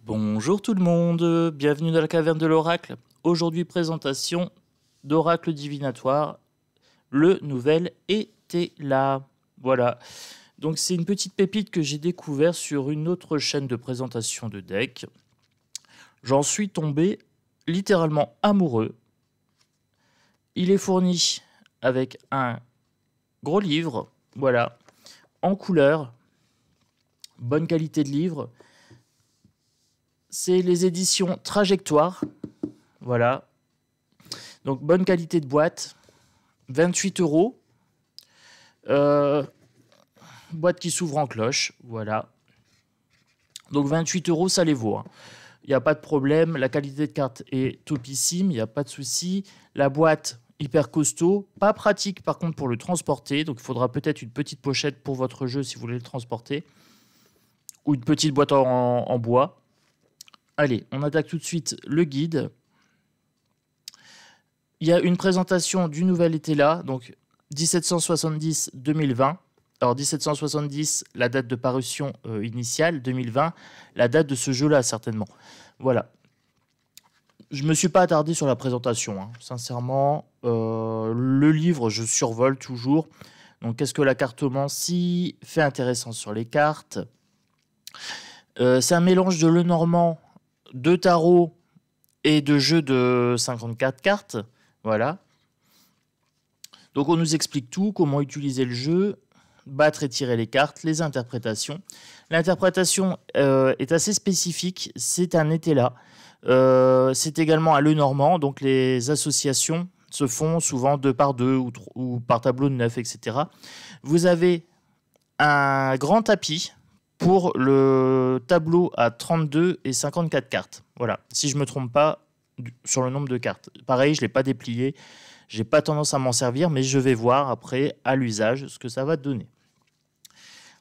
Bonjour tout le monde, bienvenue dans la caverne de l'oracle. Aujourd'hui, présentation d'oracle divinatoire, le nouvel était là. Voilà, donc c'est une petite pépite que j'ai découvert sur une autre chaîne de présentation de deck. J'en suis tombé littéralement amoureux. Il est fourni avec un gros livre, voilà, en couleur, bonne qualité de livre. C'est les éditions Trajectoire. Voilà. Donc, bonne qualité de boîte. 28 €. Boîte qui s'ouvre en cloche. Voilà. Donc, 28 €, ça les vaut. Il n'y a pas de problème. La qualité de carte est topissime. Il n'y a pas de souci. La boîte, hyper costaud. Pas pratique, par contre, pour le transporter. Donc, il faudra peut-être une petite pochette pour votre jeu si vous voulez le transporter. Ou une petite boîte en bois. Allez, on attaque tout de suite le guide. Il y a une présentation du nouvel été là, donc 1770-2020. Alors 1770, la date de parution initiale, 2020, la date de ce jeu-là, certainement. Voilà. Je ne me suis pas attardé sur la présentation, sincèrement. Le livre, je survole toujours. Donc, qu'est-ce que la cartomancie fait intéressant sur les cartes? C'est un mélange de Lenormand, de tarot et de jeu de 54 cartes. Voilà. Donc on nous explique tout, comment utiliser le jeu, battre et tirer les cartes, les interprétations. L'interprétation est assez spécifique, c'est un été là. C'est également un Lenormand, donc les associations se font souvent 2 par 2 ou par tableau de 9, etc. Vous avez un grand tapis pour le tableau à 32 et 54 cartes. Voilà, si je ne me trompe pas sur le nombre de cartes. Pareil, je ne l'ai pas déplié, je n'ai pas tendance à m'en servir, mais je vais voir après, à l'usage, ce que ça va donner.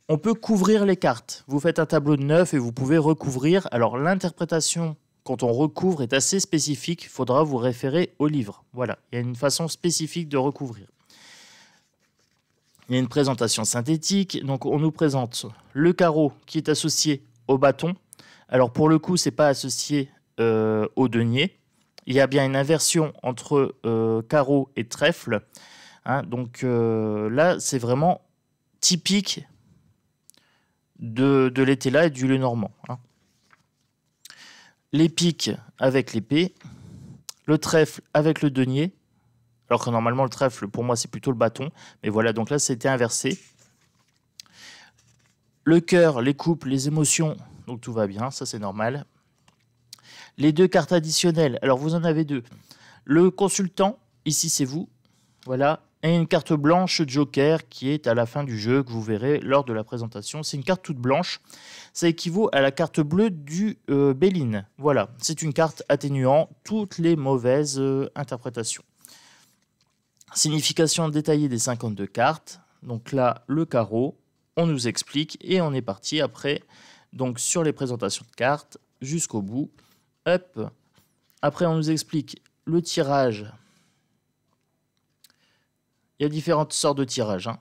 On peut couvrir les cartes. Vous faites un tableau de 9 et vous pouvez recouvrir. Alors, l'interprétation, quand on recouvre, est assez spécifique. Il faudra vous référer au livre. Voilà, il y a une façon spécifique de recouvrir. Il y a une présentation synthétique, donc on nous présente le carreau qui est associé au bâton. Alors pour le coup, ce n'est pas associé au denier. Il y a bien une inversion entre carreau et trèfle. Donc là, c'est vraiment typique de l'été là et du Lenormand. Les piques avec l'épée, le trèfle avec le denier. Alors que normalement, le trèfle, pour moi, c'est plutôt le bâton. Mais voilà, donc là, c'était inversé. Le cœur, les coupes, les émotions, donc tout va bien, ça c'est normal. Les 2 cartes additionnelles, alors vous en avez 2. Le consultant, ici c'est vous, voilà. Et une carte blanche joker qui est à la fin du jeu, que vous verrez lors de la présentation. C'est une carte toute blanche. Ça équivaut à la carte bleue du Béline. Voilà, c'est une carte atténuant toutes les mauvaises interprétations. Signification détaillée des 52 cartes. Donc là, le carreau, on nous explique et on est parti après. Donc sur les présentations de cartes jusqu'au bout. Hop. Après, on nous explique le tirage. Il y a différentes sortes de tirages.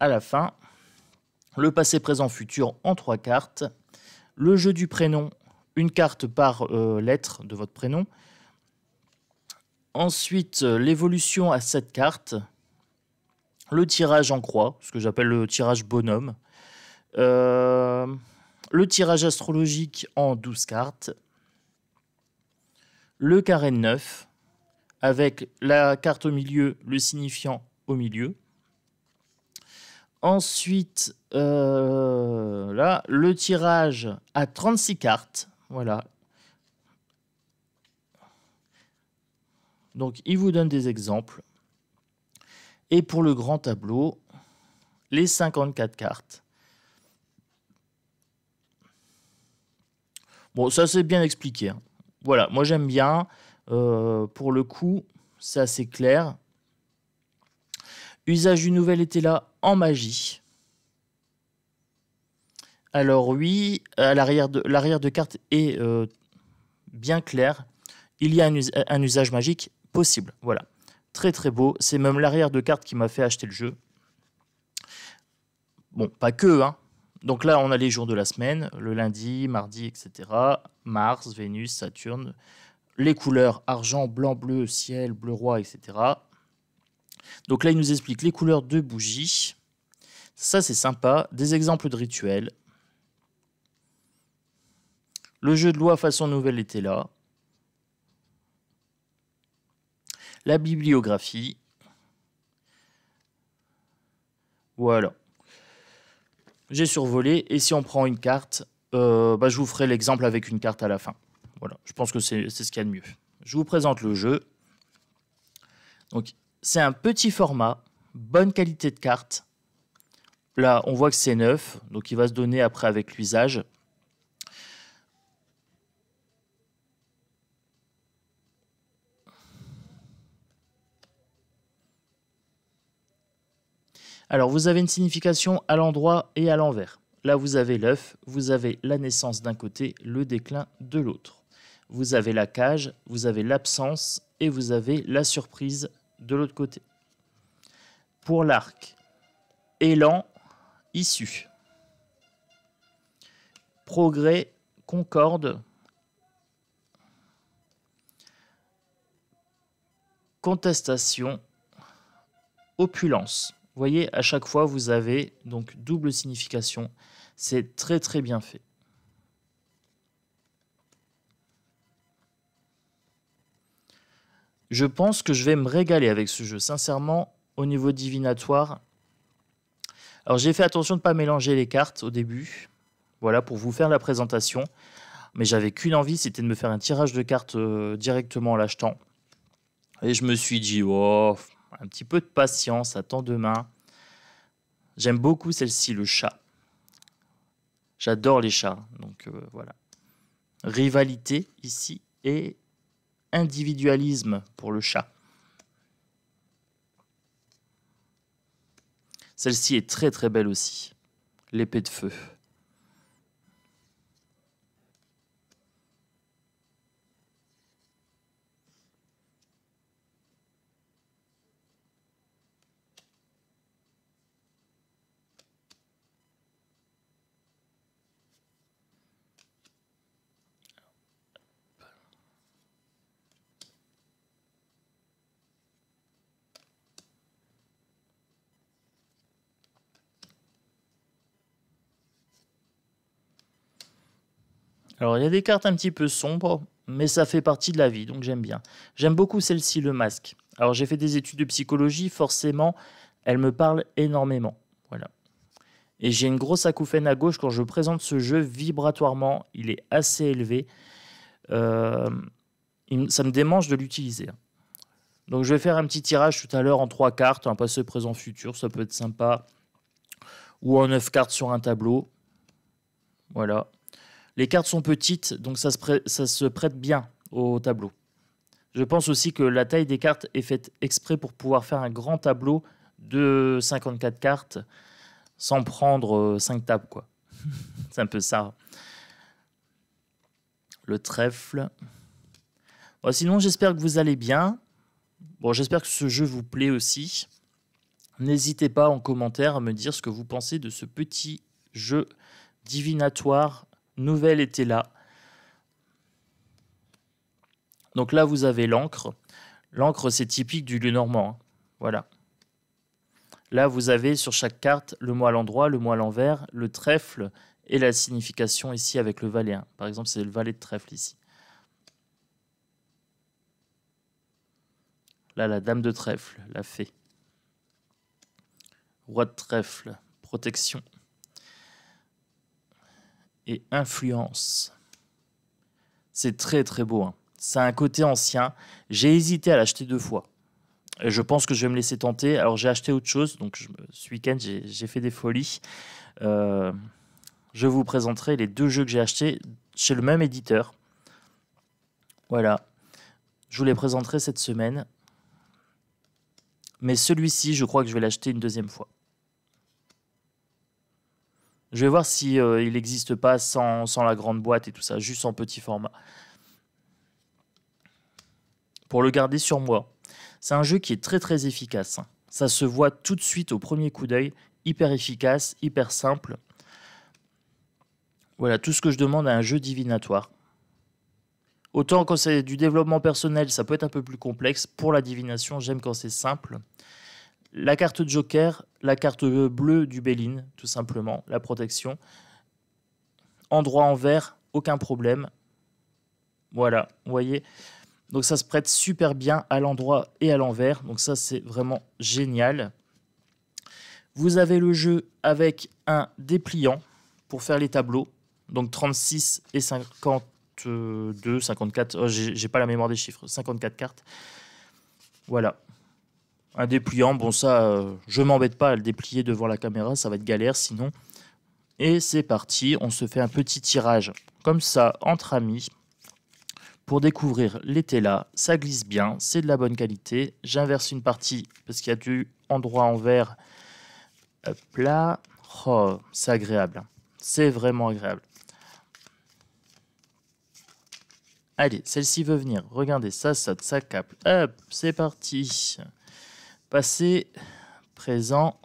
À la fin, le passé, présent, futur en 3 cartes. Le jeu du prénom, une carte par lettre de votre prénom. Ensuite, l'évolution à 7 cartes. Le tirage en croix, ce que j'appelle le tirage bonhomme. Le tirage astrologique en 12 cartes. Le carré de 9, avec la carte au milieu, le signifiant au milieu. Ensuite, là, le tirage à 36 cartes. Voilà. Donc, il vous donne des exemples. Et pour le grand tableau, les 54 cartes. Bon, ça c'est bien expliqué. Voilà, moi j'aime bien. Pour le coup, c'est assez clair. Usage du nouvel été là en magie. Alors oui, à l'arrière de carte est bien clair. Il y a un usage magique possible. Voilà. Très très beau. C'est même l'arrière de carte qui m'a fait acheter le jeu. Bon, pas que, Donc là, on a les jours de la semaine, le lundi, mardi, etc. Mars, Vénus, Saturne. Les couleurs argent, blanc, bleu, ciel, bleu roi, etc. Donc là, il nous explique les couleurs de bougies. Ça, c'est sympa. Des exemples de rituels. Le jeu de loi façon nouvelle était là. La bibliographie. Voilà. J'ai survolé. Et si on prend une carte, je vous ferai l'exemple avec une carte à la fin. Voilà. Je pense que c'est ce qu'il y a de mieux. Je vous présente le jeu. Donc, c'est un petit format, bonne qualité de carte. Là, on voit que c'est neuf, donc il va se donner après avec l'usage. Alors, vous avez une signification à l'endroit et à l'envers. Là, vous avez l'œuf, vous avez la naissance d'un côté, le déclin de l'autre. Vous avez la cage, vous avez l'absence et vous avez la surprise de l'autre côté. Pour l'arc, élan, issue. Progrès, concorde. Contestation, opulence. Vous voyez, à chaque fois, vous avez donc double signification. C'est très très bien fait. Je pense que je vais me régaler avec ce jeu. Sincèrement, au niveau divinatoire. Alors, j'ai fait attention de ne pas mélanger les cartes au début. Voilà, pour vous faire la présentation. Mais j'avais qu'une envie, c'était de me faire un tirage de cartes directement en l'achetant. Et je me suis dit, oh, un petit peu de patience, attends demain. J'aime beaucoup celle-ci, le chat. J'adore les chats, donc voilà. Rivalité ici et individualisme pour le chat. Celle-ci est très très belle aussi. L'épée de feu. Alors, il y a des cartes un petit peu sombres, mais ça fait partie de la vie, donc j'aime bien. J'aime beaucoup celle-ci, le masque. Alors, j'ai fait des études de psychologie, forcément, elle me parle énormément. Voilà. Et j'ai une grosse acouphène à gauche quand je présente ce jeu vibratoirement. Il est assez élevé. Ça me démange de l'utiliser. Donc, je vais faire un petit tirage tout à l'heure en 3 cartes, un passé, présent, futur. Ça peut être sympa. Ou en 9 cartes sur un tableau. Voilà. Les cartes sont petites, donc ça se prête bien au tableau. Je pense aussi que la taille des cartes est faite exprès pour pouvoir faire un grand tableau de 54 cartes sans prendre 5 tables, quoi. C'est un peu ça. Le trèfle. Bon, sinon, j'espère que vous allez bien. Bon, j'espère que ce jeu vous plaît aussi. N'hésitez pas en commentaire à me dire ce que vous pensez de ce petit jeu divinatoire. Nouvelle était là. Donc là, vous avez l'encre. L'encre, c'est typique du Lenormand. Hein. Voilà. Là, vous avez sur chaque carte le mot à l'endroit, le mot à l'envers, le trèfle et la signification ici avec le valet. Hein. Par exemple, c'est le valet de trèfle ici. Là, la dame de trèfle, la fée. Roi de trèfle, protection. Et influence. C'est très très beau. Hein. Ça a un côté ancien. J'ai hésité à l'acheter 2 fois. Et je pense que je vais me laisser tenter. Alors j'ai acheté autre chose. Donc ce week-end, j'ai fait des folies. Je vous présenterai les 2 jeux que j'ai achetés chez le même éditeur. Voilà. Je vous les présenterai cette semaine. Mais celui-ci, je crois que je vais l'acheter une 2e fois. Je vais voir si il n'existe pas sans la grande boîte et tout ça, juste en petit format. Pour le garder sur moi. C'est un jeu qui est très très efficace. Ça se voit tout de suite au premier coup d'œil. Hyper efficace, hyper simple. Voilà tout ce que je demande à un jeu divinatoire. Autant quand c'est du développement personnel, ça peut être un peu plus complexe. Pour la divination, j'aime quand c'est simple. La carte Joker, la carte bleue du Bélin, tout simplement, la protection. Endroit en vert, aucun problème. Voilà, vous voyez. Donc ça se prête super bien à l'endroit et à l'envers. Donc ça, c'est vraiment génial. Vous avez le jeu avec un dépliant pour faire les tableaux. Donc 36 et 52, 54. Oh, j'ai pas la mémoire des chiffres. 54 cartes. Voilà. Un dépliant, bon ça, je m'embête pas à le déplier devant la caméra, ça va être galère sinon. Et c'est parti, on se fait un petit tirage comme ça, entre amis, pour découvrir les Tella. Ça glisse bien, c'est de la bonne qualité. J'inverse une partie parce qu'il y a du endroit en vert. Hop là, oh, c'est agréable, c'est vraiment agréable. Allez, celle-ci veut venir, regardez, ça saute, ça capte. Hop, c'est parti. Passé, présent.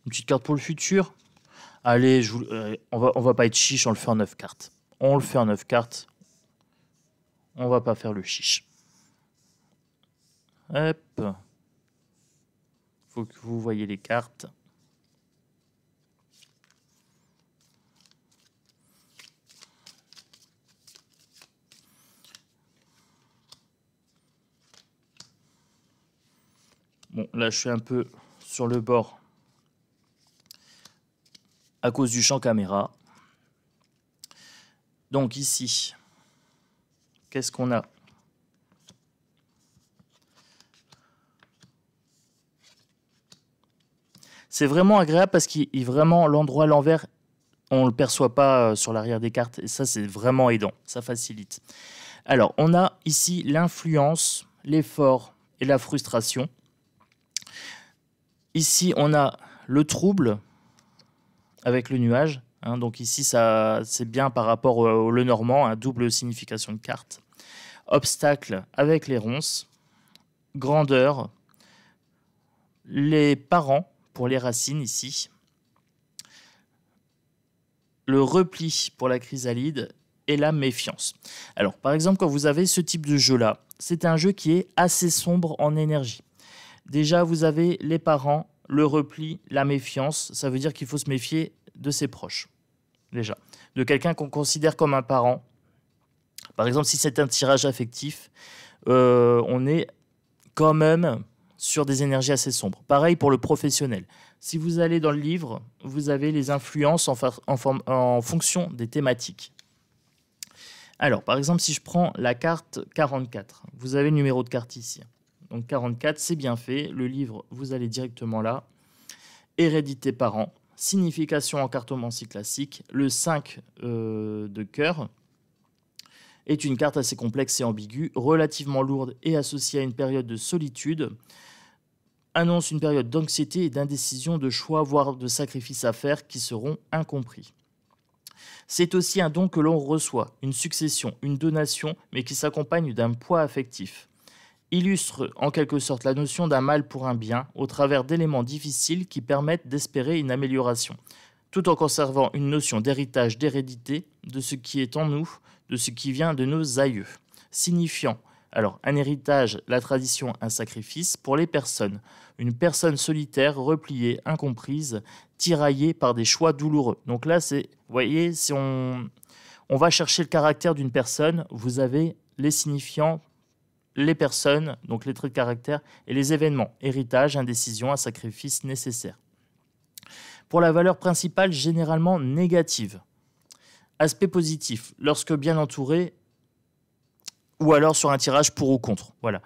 Une petite carte pour le futur. Allez, on va pas être chiche, on le fait en 9 cartes. On le fait en 9 cartes. On va pas faire le chiche. Hop. Faut que vous voyez les cartes. Bon, là, je suis un peu sur le bord à cause du champ caméra. Donc ici, qu'est-ce qu'on a? C'est vraiment agréable parce qu'il vraiment l'endroit à l'envers, on ne le perçoit pas sur l'arrière des cartes. Et ça, c'est vraiment aidant. Ça facilite. Alors, on a ici l'influence, l'effort et la frustration. Ici, on a le trouble avec le nuage. Hein, donc ici, c'est bien par rapport au Lenormand, hein, double signification de carte. Obstacle avec les ronces. Grandeur. Les parents pour les racines ici. Le repli pour la chrysalide et la méfiance. Alors, par exemple, quand vous avez ce type de jeu-là, c'est un jeu qui est assez sombre en énergie. Déjà, vous avez les parents, le repli, la méfiance. Ça veut dire qu'il faut se méfier de ses proches. Déjà. De quelqu'un qu'on considère comme un parent. Par exemple, si c'est un tirage affectif, on est quand même sur des énergies assez sombres. Pareil pour le professionnel. Si vous allez dans le livre, vous avez les influences en fonction des thématiques. Alors, par exemple, si je prends la carte 44, vous avez le numéro de carte ici. Donc 44, c'est bien fait. Le livre, vous allez directement là. Hérédité parent. Signification en cartomancie classique. Le 5 de cœur est une carte assez complexe et ambiguë, relativement lourde et associée à une période de solitude. Annonce une période d'anxiété et d'indécision, de choix, voire de sacrifices à faire qui seront incompris. C'est aussi un don que l'on reçoit, une succession, une donation, mais qui s'accompagne d'un poids affectif. Illustre en quelque sorte la notion d'un mal pour un bien au travers d'éléments difficiles qui permettent d'espérer une amélioration, tout en conservant une notion d'héritage, d'hérédité, de ce qui est en nous, de ce qui vient de nos aïeux, signifiant alors un héritage, la tradition, un sacrifice pour les personnes, une personne solitaire, repliée, incomprise, tiraillée par des choix douloureux. Donc là, vous voyez, si on va chercher le caractère d'une personne, vous avez les signifiants, les personnes, donc les traits de caractère, et les événements, héritage, indécision, un sacrifice nécessaire. Pour la valeur principale, généralement négative. Aspect positif, lorsque bien entouré, ou alors sur un tirage pour ou contre. Voilà.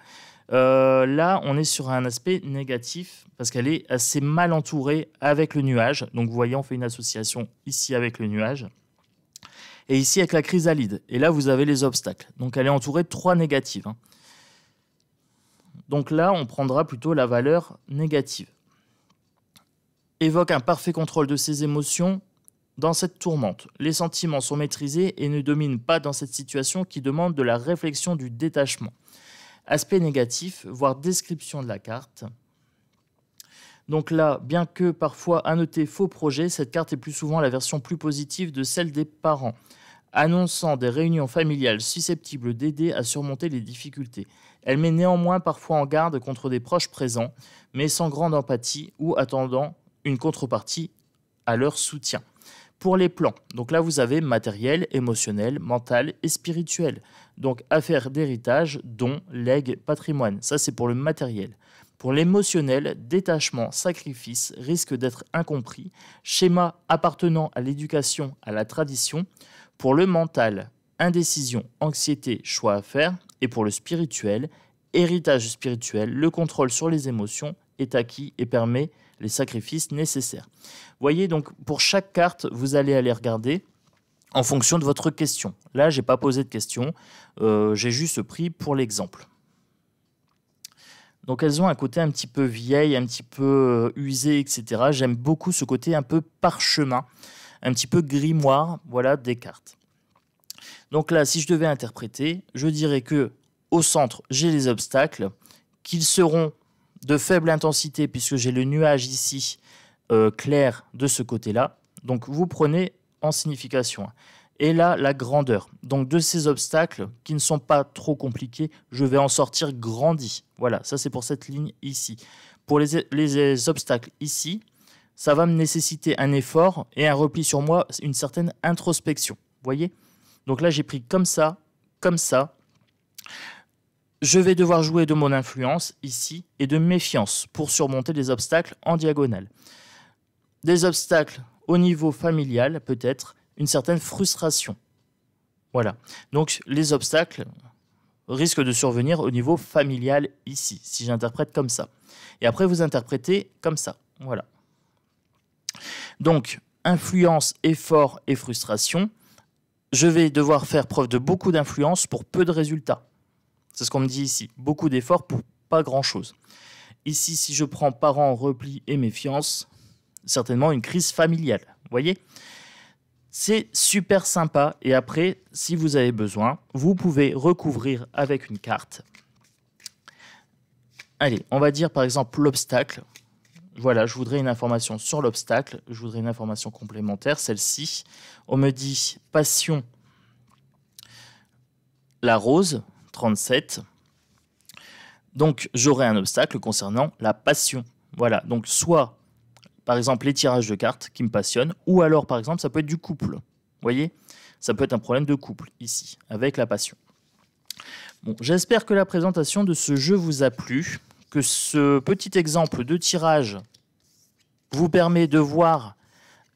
Là, on est sur un aspect négatif parce qu'elle est assez mal entourée avec le nuage. Donc, vous voyez, on fait une association ici avec le nuage et ici avec la chrysalide. Et là, vous avez les obstacles. Donc, elle est entourée de 3 négatives. Hein. Donc là, on prendra plutôt la valeur négative. Évoque un parfait contrôle de ses émotions dans cette tourmente. Les sentiments sont maîtrisés et ne dominent pas dans cette situation qui demande de la réflexion, du détachement. Aspect négatif, voire description de la carte. Donc là, bien que parfois à noter faux projet, cette carte est plus souvent la version plus positive de celle des parents, annonçant des réunions familiales susceptibles d'aider à surmonter les difficultés. Elle met néanmoins parfois en garde contre des proches présents, mais sans grande empathie ou attendant une contrepartie à leur soutien. Pour les plans, donc là vous avez matériel, émotionnel, mental et spirituel. Donc affaires d'héritage, dons, legs, patrimoine. Ça c'est pour le matériel. Pour l'émotionnel, détachement, sacrifice, risque d'être incompris, schéma appartenant à l'éducation, à la tradition. Pour le mental, indécision, anxiété, choix à faire. Et pour le spirituel, héritage spirituel, le contrôle sur les émotions est acquis et permet les sacrifices nécessaires. Voyez, donc pour chaque carte, vous allez aller regarder en fonction de votre question. Là, je n'ai pas posé de question, j'ai juste pris pour l'exemple. Donc elles ont un côté un petit peu vieille, un petit peu usé, etc. J'aime beaucoup ce côté un peu parchemin, un petit peu grimoire, voilà, des cartes. Donc là, si je devais interpréter, je dirais que au centre, j'ai les obstacles, qu'ils seront de faible intensité puisque j'ai le nuage ici clair de ce côté-là. Donc vous prenez en signification. Et là, la grandeur. Donc de ces obstacles qui ne sont pas trop compliqués, je vais en sortir grandi. Voilà, ça c'est pour cette ligne ici. Pour les obstacles ici, ça va me nécessiter un effort et un repli sur moi, une certaine introspection. Vous voyez? Donc là, j'ai pris comme ça, comme ça. Je vais devoir jouer de mon influence ici et de méfiance pour surmonter les obstacles en diagonale. Des obstacles au niveau familial, peut-être, une certaine frustration. Voilà. Donc les obstacles risquent de survenir au niveau familial ici, si j'interprète comme ça. Et après, vous interprétez comme ça. Voilà. Donc, influence, effort et frustration. Je vais devoir faire preuve de beaucoup d'influence pour peu de résultats. C'est ce qu'on me dit ici. Beaucoup d'efforts pour pas grand-chose. Ici, si je prends parents, repli et méfiance, certainement une crise familiale. Vous voyez ? C'est super sympa. Et après, si vous avez besoin, vous pouvez recouvrir avec une carte. Allez, on va dire par exemple l'obstacle. Voilà, je voudrais une information sur l'obstacle. Je voudrais une information complémentaire, celle-ci. On me dit passion, la rose, 37. Donc, j'aurai un obstacle concernant la passion. Voilà, donc soit, par exemple, les tirages de cartes qui me passionnent, ou alors, par exemple, ça peut être du couple. Vous voyez, ça peut être un problème de couple, ici, avec la passion. Bon, j'espère que la présentation de ce jeu vous a plu, que ce petit exemple de tirage vous permet de voir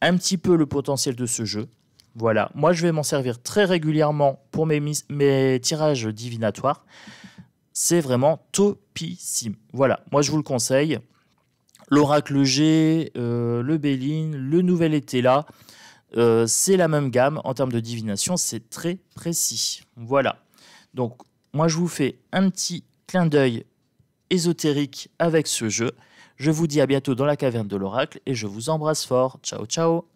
un petit peu le potentiel de ce jeu. Voilà, moi je vais m'en servir très régulièrement pour mes tirages divinatoires. C'est vraiment topissime. Voilà, moi je vous le conseille. L'Oracle G, le Béline, le Nouvel Été là, c'est la même gamme en termes de divination, c'est très précis. Voilà, donc moi je vous fais un petit clin d'œil ésotérique avec ce jeu. Je vous dis à bientôt dans la caverne de l'Oracle et je vous embrasse fort. Ciao, ciao!